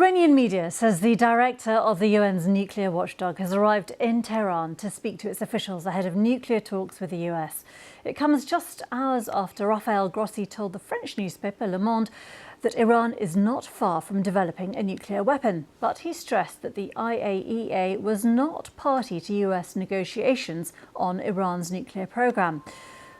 Iranian media says the director of the UN's nuclear watchdog has arrived in Tehran to speak to its officials ahead of nuclear talks with the US. It comes just hours after Rafael Grossi told the French newspaper Le Monde that Iran is not far from developing a nuclear weapon. But he stressed that the IAEA was not party to US negotiations on Iran's nuclear program.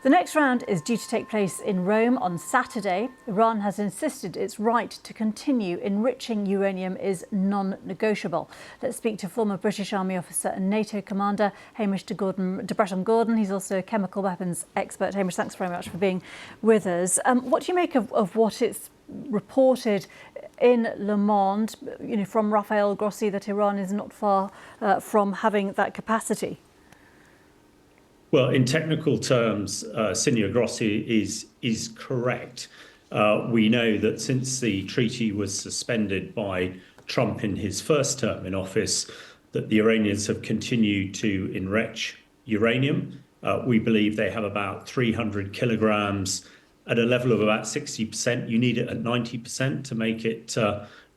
The next round is due to take place in Rome on Saturday. Iran has insisted its right to continue enriching uranium is non-negotiable. Let's speak to former British Army officer and NATO commander Hamish de Bretton-Gordon. He's also a chemical weapons expert. Hamish, thanks very much for being with us. What do you make of what is reported in Le Monde, from Rafael Grossi, that Iran is not far from having that capacity? Well, in technical terms, Signor Grossi is correct. We know that since the treaty was suspended by Trump in his first term in office, that the Iranians have continued to enrich uranium. We believe they have about 300 kilograms at a level of about 60%. You need it at 90% to make it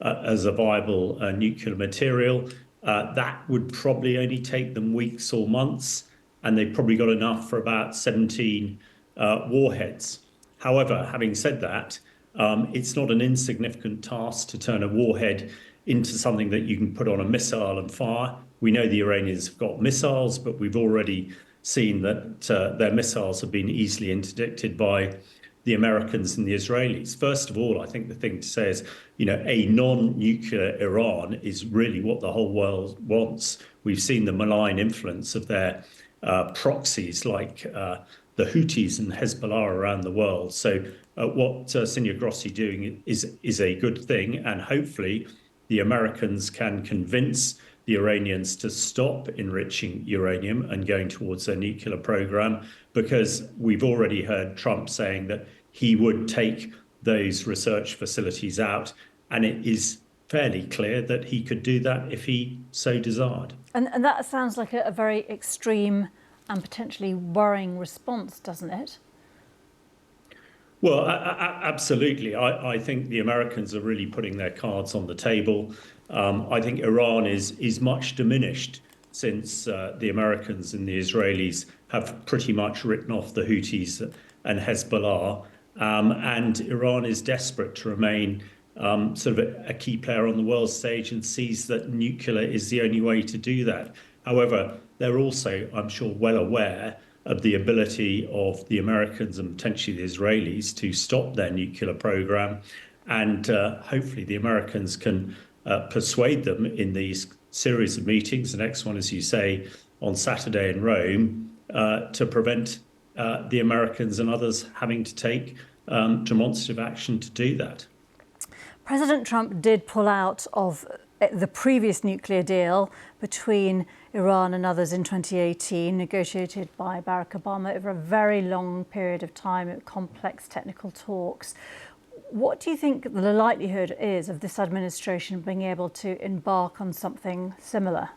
as a viable nuclear material. That would probably only take them weeks or months, and they've probably got enough for about 17 warheads. However, having said that, it's not an insignificant task to turn a warhead into something that you can put on a missile and fire. We know the Iranians have got missiles, but we've already seen that their missiles have been easily interdicted by the Americans and the Israelis. First of all, I think the thing to say is, a non-nuclear Iran is really what the whole world wants. We've seen the malign influence of their proxies like the Houthis and Hezbollah around the world. So what Signor Grossi doing is a good thing, and hopefully the Americans can convince the Iranians to stop enriching uranium and going towards their nuclear program, because we've already heard Trump saying that he would take those research facilities out, and it is fairly clear that he could do that if he so desired. And that sounds like a very extreme and potentially worrying response, doesn't it? Well, absolutely. I think the Americans are really putting their cards on the table. I think Iran is much diminished since the Americans and the Israelis have pretty much written off the Houthis and Hezbollah. And Iran is desperate to remain sort of a key player on the world stage, and sees that nuclear is the only way to do that. However, they're also, I'm sure, well aware of the ability of the Americans and potentially the Israelis to stop their nuclear program. And hopefully the Americans can persuade them in these series of meetings, the next one, as you say, on Saturday in Rome, to prevent the Americans and others having to take demonstrative action to do that. President Trump did pull out of the previous nuclear deal between Iran and others in 2018, negotiated by Barack Obama over a very long period of time, complex technical talks. What do you think the likelihood is of this administration being able to embark on something similar?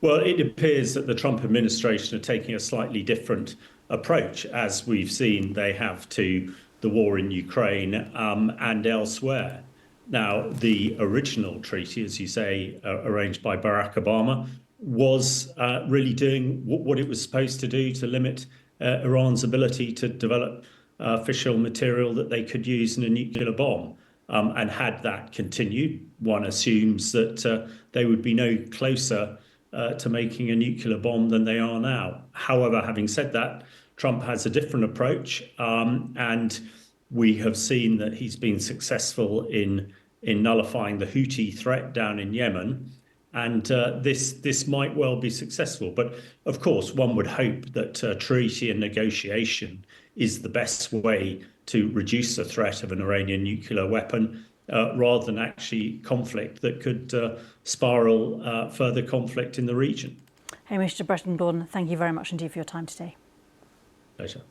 Well, it appears that the Trump administration are taking a slightly different approach, as we've seen they have to the war in Ukraine and elsewhere. Now, the original treaty, as you say, arranged by Barack Obama, was really doing what it was supposed to do to limit Iran's ability to develop fissionable material that they could use in a nuclear bomb. And had that continued, one assumes that they would be no closer to making a nuclear bomb than they are now. However, having said that, Trump has a different approach, and we have seen that he's been successful in nullifying the Houthi threat down in Yemen, and this might well be successful. But of course, one would hope that treaty and negotiation is the best way to reduce the threat of an Iranian nuclear weapon, rather than actually conflict that could spiral further conflict in the region. Hamish de Bretton-Gordon, thank you very much indeed for your time today. Pleasure.